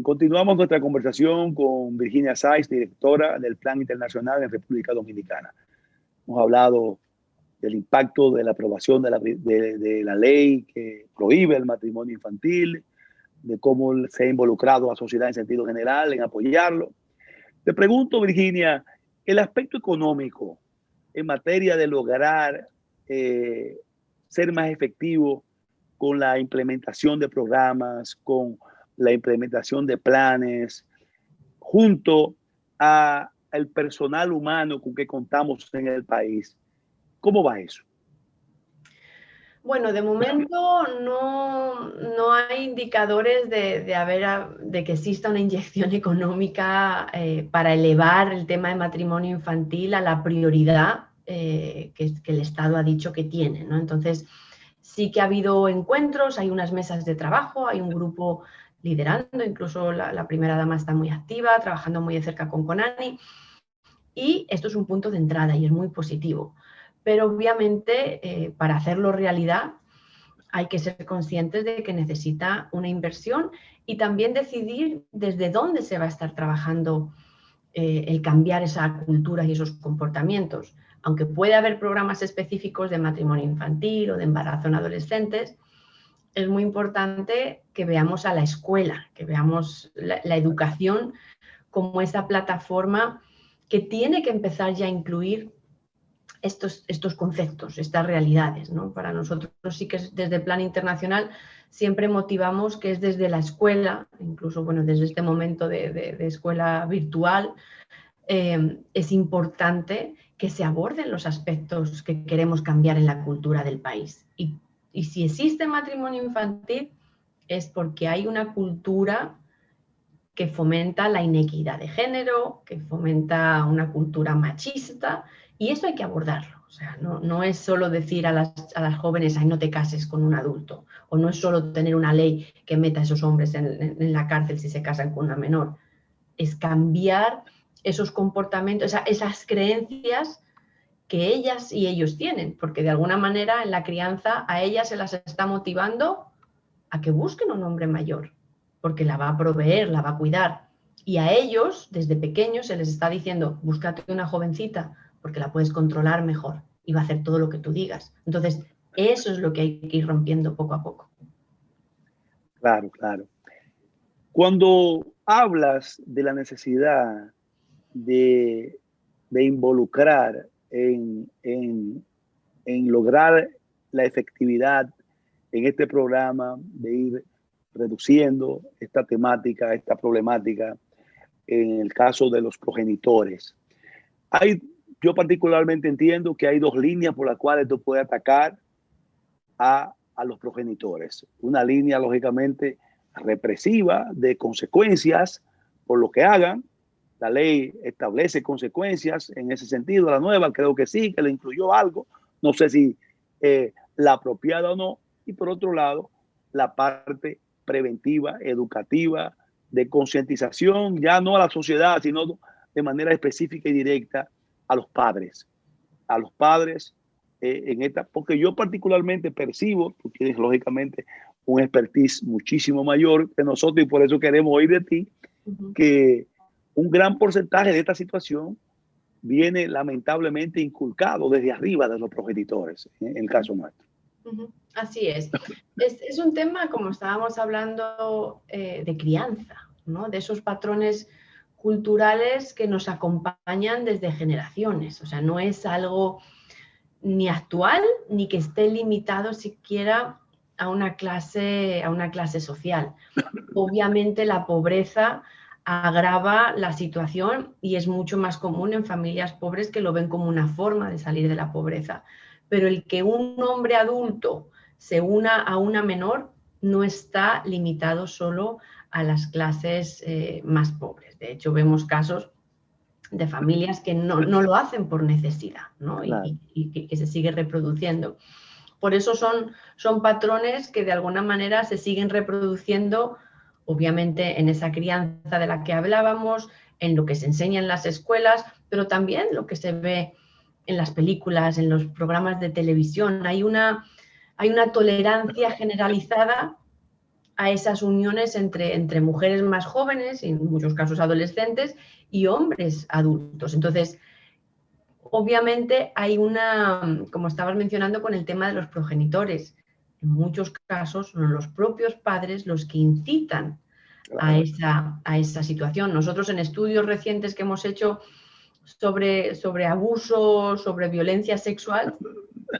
Continuamos nuestra conversación con Virginia Saiz, directora del Plan Internacional en República Dominicana. Hemos hablado del impacto de la aprobación de la ley que prohíbe el matrimonio infantil, de cómo se ha involucrado a la sociedad en sentido general en apoyarlo. Te pregunto, Virginia, el aspecto económico en materia de lograr ser más efectivo con la implementación de programas, con la implementación de planes, junto al personal humano con que contamos en el país. ¿Cómo va eso? Bueno, de momento no hay indicadores de que exista una inyección económica para elevar el tema de matrimonio infantil a la prioridad que el Estado ha dicho que tiene, ¿no? Entonces, sí que ha habido encuentros, hay unas mesas de trabajo, hay un grupo liderando, incluso la primera dama está muy activa, trabajando muy de cerca con CONANI, y esto es un punto de entrada y es muy positivo. Pero obviamente para hacerlo realidad hay que ser conscientes de que necesita una inversión y también decidir desde dónde se va a estar trabajando el cambiar esa cultura y esos comportamientos. Aunque puede haber programas específicos de matrimonio infantil o de embarazo en adolescentes, es muy importante que veamos a la escuela, que veamos la educación como esa plataforma que tiene que empezar ya a incluir estos conceptos, estas realidades, ¿no? Para nosotros sí que desde el Plan Internacional siempre motivamos que es desde la escuela, incluso bueno, desde este momento de escuela virtual, es importante que se aborden los aspectos que queremos cambiar en la cultura del país. Y si existe matrimonio infantil es porque hay una cultura que fomenta la inequidad de género, que fomenta una cultura machista, y eso hay que abordarlo. O sea, no es solo decir a las jóvenes, ay, no te cases con un adulto, o no es solo tener una ley que meta a esos hombres en la cárcel si se casan con una menor. Es cambiar esos comportamientos, esas creencias que ellas y ellos tienen, porque de alguna manera en la crianza a ellas se las está motivando a que busquen un hombre mayor, porque la va a proveer, la va a cuidar. Y a ellos, desde pequeños, se les está diciendo, búscate una jovencita, porque la puedes controlar mejor y va a hacer todo lo que tú digas. Entonces, eso es lo que hay que ir rompiendo poco a poco. Claro, claro. Cuando hablas de la necesidad de involucrar en lograr la efectividad en este programa, de ir reduciendo esta temática, esta problemática en el caso de los progenitores. Yo particularmente entiendo que hay dos líneas por las cuales tú puedes atacar a los progenitores. Una línea, lógicamente, represiva de consecuencias por lo que hagan. La ley establece consecuencias en ese sentido. La nueva creo que sí, que le incluyó algo. No sé si la apropiada o no. Y por otro lado, la parte preventiva, educativa, de concientización, ya no a la sociedad, sino de manera específica y directa a los padres. A los padres porque yo particularmente percibo, tú tienes lógicamente un expertise muchísimo mayor que nosotros y por eso queremos oír de ti, que un gran porcentaje de esta situación viene lamentablemente inculcado desde arriba de los progenitores, en el caso nuestro. Así es. Es un tema, como estábamos hablando, de crianza, ¿no? De esos patrones culturales que nos acompañan desde generaciones. O sea, no es algo ni actual ni que esté limitado siquiera a una clase social. Obviamente la pobreza agrava la situación y es mucho más común en familias pobres que lo ven como una forma de salir de la pobreza. Pero el que un hombre adulto se una a una menor no está limitado solo a las clases más pobres. De hecho, vemos casos de familias que no lo hacen por necesidad, ¿no? Claro. y que se sigue reproduciendo. Por eso son patrones que de alguna manera se siguen reproduciendo, obviamente en esa crianza de la que hablábamos, en lo que se enseña en las escuelas, pero también lo que se ve en las películas, en los programas de televisión. Hay una tolerancia generalizada a esas uniones entre mujeres más jóvenes, y en muchos casos adolescentes, y hombres adultos. Entonces, obviamente hay como estabas mencionando con el tema de los progenitores, en muchos casos son los propios padres los que incitan a esa situación. Nosotros en estudios recientes que hemos hecho sobre abuso, sobre violencia sexual,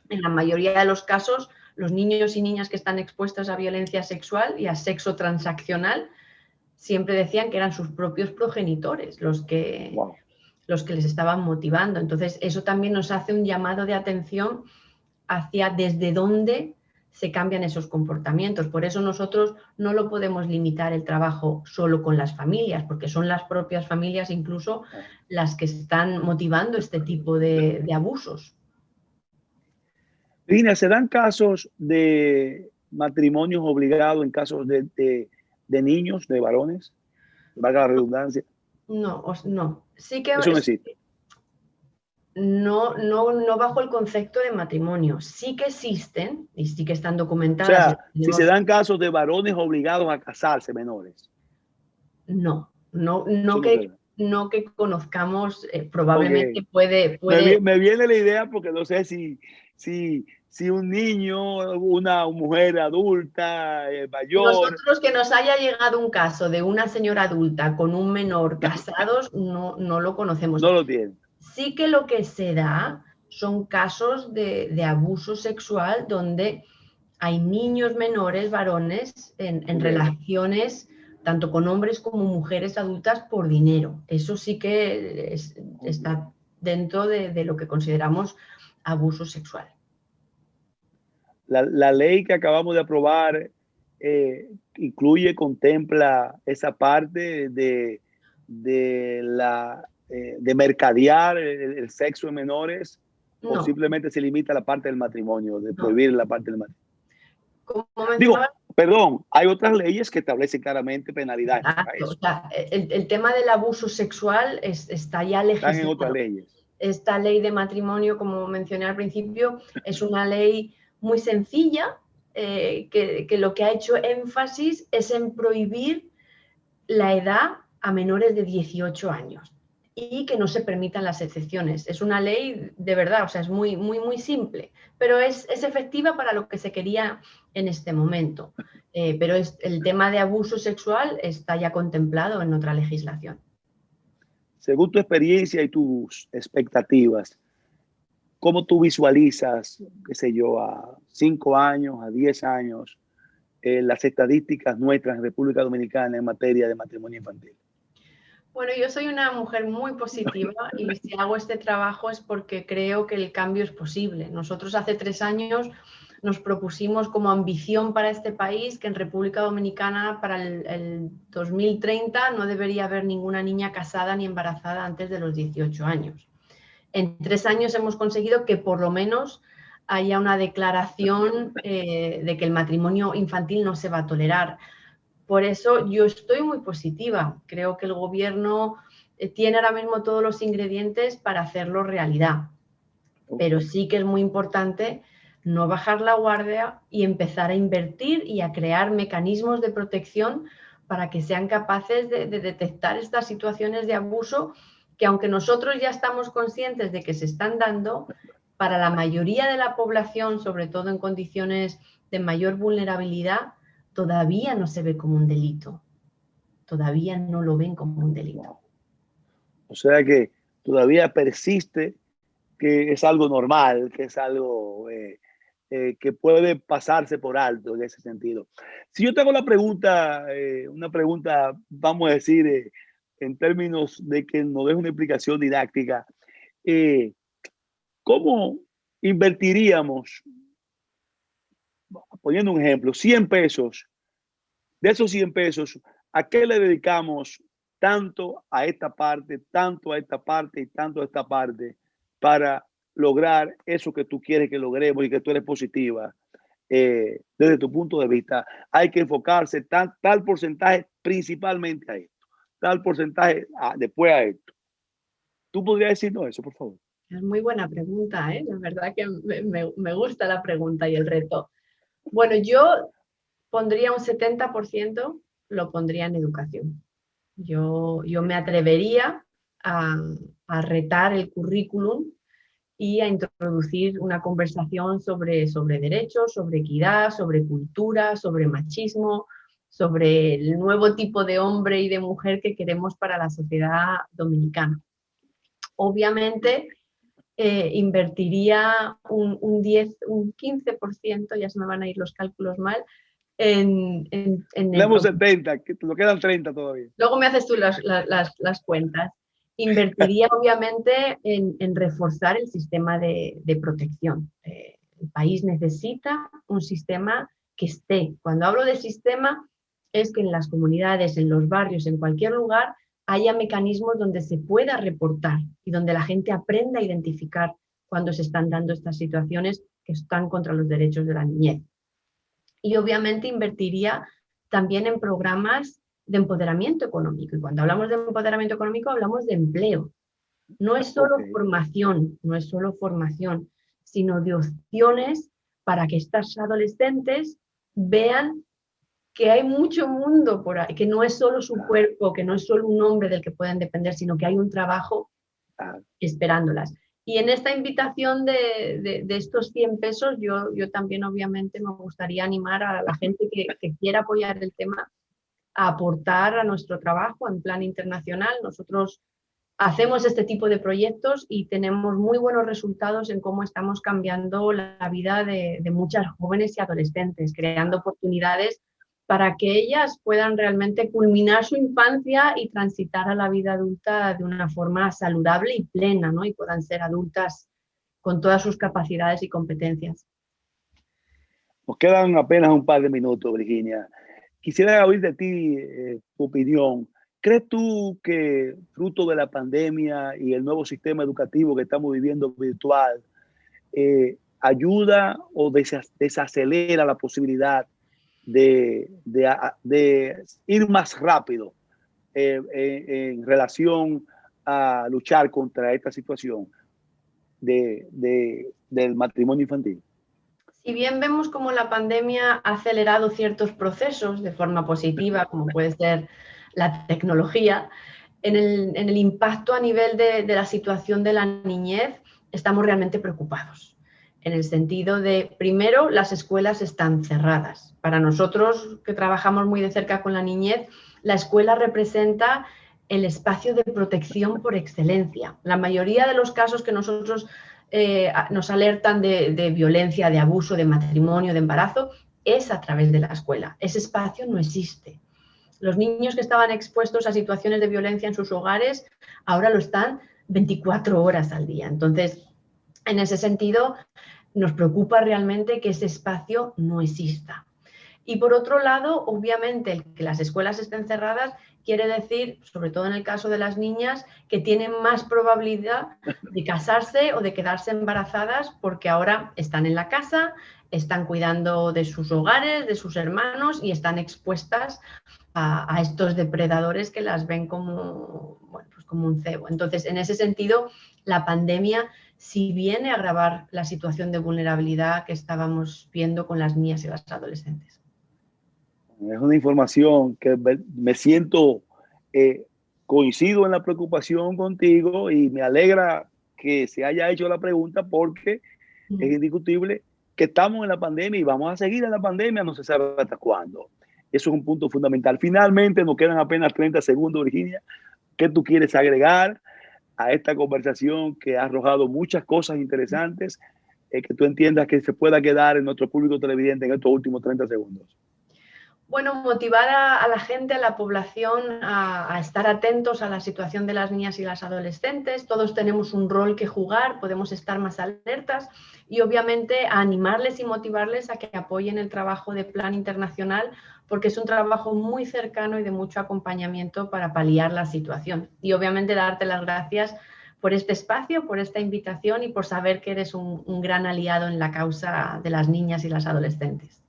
en la mayoría de los casos, los niños y niñas que están expuestos a violencia sexual y a sexo transaccional siempre decían que eran sus propios progenitores los que les estaban motivando. Entonces, eso también nos hace un llamado de atención hacia desde dónde se cambian esos comportamientos. Por eso nosotros no lo podemos limitar el trabajo solo con las familias, porque son las propias familias incluso las que están motivando este tipo de abusos. Virginia, ¿se dan casos de matrimonios obligados en casos de niños, de varones? Valga la redundancia. No. Sí que eso no existe. No bajo el concepto de matrimonio. Sí que existen y sí que están O documentadas. sea, si se dan casos de varones obligados a casarse menores. No Eso no que conozcamos, probablemente puede... Me viene la idea porque no sé si un niño, una mujer adulta, mayor. Nosotros que nos haya llegado un caso de una señora adulta con un menor casados, no lo conocemos. No lo tienen. Sí que lo que se da son casos de abuso sexual donde hay niños menores, varones, en relaciones tanto con hombres como mujeres adultas por dinero. Eso sí que está dentro de lo que consideramos abuso sexual. La ley que acabamos de aprobar contempla esa parte de mercadear el sexo en menores, o simplemente se limita a la parte del matrimonio, de prohibir la parte del matrimonio. Perdón, hay otras leyes que establecen claramente penalidades. Exacto, o sea, el tema del abuso sexual está ya legislado. Están en otras leyes. Esta ley de matrimonio, como mencioné al principio, es una ley muy sencilla, que lo que ha hecho énfasis es en prohibir la edad a menores de 18 años y que no se permitan las excepciones. Es una ley de verdad, o sea, es muy, muy, muy simple, pero es efectiva para lo que se quería en este momento. Pero el tema de abuso sexual está ya contemplado en otra legislación. Según tu experiencia y tus expectativas, ¿cómo tú visualizas, qué sé yo, a 5 años, a 10 años, las estadísticas nuestras en República Dominicana en materia de matrimonio infantil? Bueno, yo soy una mujer muy positiva y si hago este trabajo es porque creo que el cambio es posible. Nosotros hace 3 años nos propusimos como ambición para este país que en República Dominicana para el 2030 no debería haber ninguna niña casada ni embarazada antes de los 18 años. En 3 años hemos conseguido que por lo menos haya una declaración de que el matrimonio infantil no se va a tolerar. Por eso yo estoy muy positiva. Creo que el gobierno tiene ahora mismo todos los ingredientes para hacerlo realidad. Pero sí que es muy importante no bajar la guardia y empezar a invertir y a crear mecanismos de protección para que sean capaces de detectar estas situaciones de abuso que, aunque nosotros ya estamos conscientes de que se están dando, para la mayoría de la población, sobre todo en condiciones de mayor vulnerabilidad, todavía no se ve como un delito. Todavía no lo ven como un delito. O sea que todavía persiste que es algo normal, que es algo que puede pasarse por alto en ese sentido. Si yo te hago la pregunta, una pregunta, vamos a decir, en términos de que nos deje una explicación didáctica, ¿cómo invertiríamos, poniendo un ejemplo, 100 pesos? De esos 100 pesos, ¿a qué le dedicamos tanto a esta parte, tanto a esta parte y tanto a esta parte para lograr eso que tú quieres que logremos y que tú eres positiva? Desde tu punto de vista, hay que enfocarse tal porcentaje principalmente a esto, tal porcentaje después a esto. ¿Tú podrías decirnos eso, por favor? Es muy buena pregunta, ¿eh? La verdad que me gusta la pregunta y el reto. Bueno, yo pondría un 70%, lo pondría en educación. Yo me atrevería a retar el currículum y a introducir una conversación sobre derechos, sobre equidad, sobre cultura, sobre machismo, sobre el nuevo tipo de hombre y de mujer que queremos para la sociedad dominicana. Obviamente, invertiría un 15%, ya se me van a ir los cálculos mal, en tenemos 70, que nos quedan 30 todavía. Luego me haces tú las cuentas. Invertiría obviamente en reforzar el sistema de protección. El país necesita un sistema que esté. Cuando hablo de sistema, es que en las comunidades, en los barrios, en cualquier lugar, haya mecanismos donde se pueda reportar y donde la gente aprenda a identificar cuando se están dando estas situaciones que están contra los derechos de la niñez. Y obviamente invertiría también en programas de empoderamiento económico. Y cuando hablamos de empoderamiento económico, hablamos de empleo. No es solo formación, no es solo formación, sino de opciones para que estas adolescentes vean que hay mucho mundo por ahí, que no es solo su cuerpo, que no es solo un hombre del que pueden depender, sino que hay un trabajo esperándolas. Y en esta invitación de estos 100 pesos, yo también obviamente me gustaría animar a la gente que quiera apoyar el tema a aportar a nuestro trabajo en plan internacional. Nosotros hacemos este tipo de proyectos y tenemos muy buenos resultados en cómo estamos cambiando la vida de muchas jóvenes y adolescentes, creando oportunidades para que ellas puedan realmente culminar su infancia y transitar a la vida adulta de una forma saludable y plena, ¿no? Y puedan ser adultas con todas sus capacidades y competencias. Nos quedan apenas un par de minutos, Virginia. Quisiera oír de ti tu opinión. ¿Crees tú que fruto de la pandemia y el nuevo sistema educativo que estamos viviendo virtual ayuda o desacelera la posibilidad de ir más rápido en relación a luchar contra esta situación del matrimonio infantil? Si bien vemos cómo la pandemia ha acelerado ciertos procesos de forma positiva, como puede ser la tecnología, en el impacto a nivel de la situación de la niñez estamos realmente preocupados. En el sentido de, primero, las escuelas están cerradas. Para nosotros, que trabajamos muy de cerca con la niñez, la escuela representa el espacio de protección por excelencia. La mayoría de los casos que nosotros nos alertan de violencia, de abuso, de matrimonio, de embarazo, es a través de la escuela. Ese espacio no existe. Los niños que estaban expuestos a situaciones de violencia en sus hogares ahora lo están 24 horas al día. Entonces, en ese sentido, nos preocupa realmente que ese espacio no exista. Y por otro lado, obviamente, el que las escuelas estén cerradas quiere decir, sobre todo en el caso de las niñas, que tienen más probabilidad de casarse o de quedarse embarazadas porque ahora están en la casa, están cuidando de sus hogares, de sus hermanos y están expuestas a estos depredadores que las ven como, bueno, pues como un cebo. Entonces, en ese sentido, la pandemia sí viene a agravar la situación de vulnerabilidad que estábamos viendo con las niñas y las adolescentes. Es una información que me siento, coincido en la preocupación contigo y me alegra que se haya hecho la pregunta porque es indiscutible que estamos en la pandemia y vamos a seguir en la pandemia, no se sabe hasta cuándo. Eso es un punto fundamental. Finalmente nos quedan apenas 30 segundos, Virginia. ¿Qué tú quieres agregar a esta conversación que ha arrojado muchas cosas interesantes que tú entiendas que se pueda quedar en nuestro público televidente en estos últimos 30 segundos? Bueno, motivar a la gente, a la población a estar atentos a la situación de las niñas y las adolescentes. Todos tenemos un rol que jugar, podemos estar más alertas y obviamente a animarles y motivarles a que apoyen el trabajo de Plan Internacional porque es un trabajo muy cercano y de mucho acompañamiento para paliar la situación. Y obviamente darte las gracias por este espacio, por esta invitación y por saber que eres un gran aliado en la causa de las niñas y las adolescentes.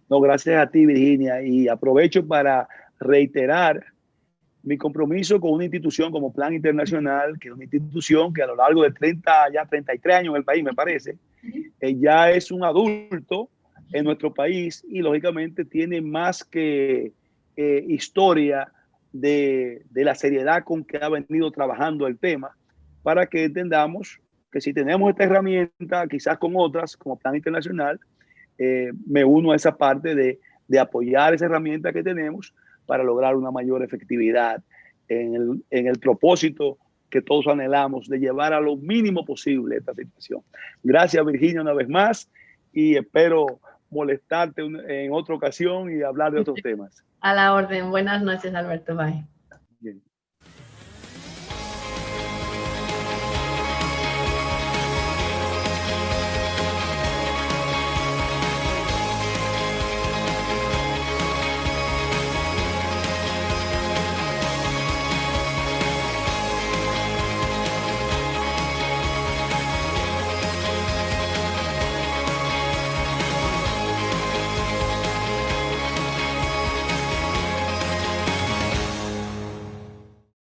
No, gracias a ti, Virginia, y aprovecho para reiterar mi compromiso con una institución como Plan Internacional, que es una institución que a lo largo de 33 años en el país, me parece, ya es un adulto en nuestro país y lógicamente tiene más que historia de la seriedad con que ha venido trabajando el tema, para que entendamos que si tenemos esta herramienta, quizás con otras, como Plan Internacional, me uno a esa parte de apoyar esa herramienta que tenemos para lograr una mayor efectividad en el propósito que todos anhelamos de llevar a lo mínimo posible esta situación. Gracias, Virginia, una vez más, y espero molestarte en otra ocasión y hablar de otros temas. A la orden. Buenas noches, Alberto. Bye. Bien.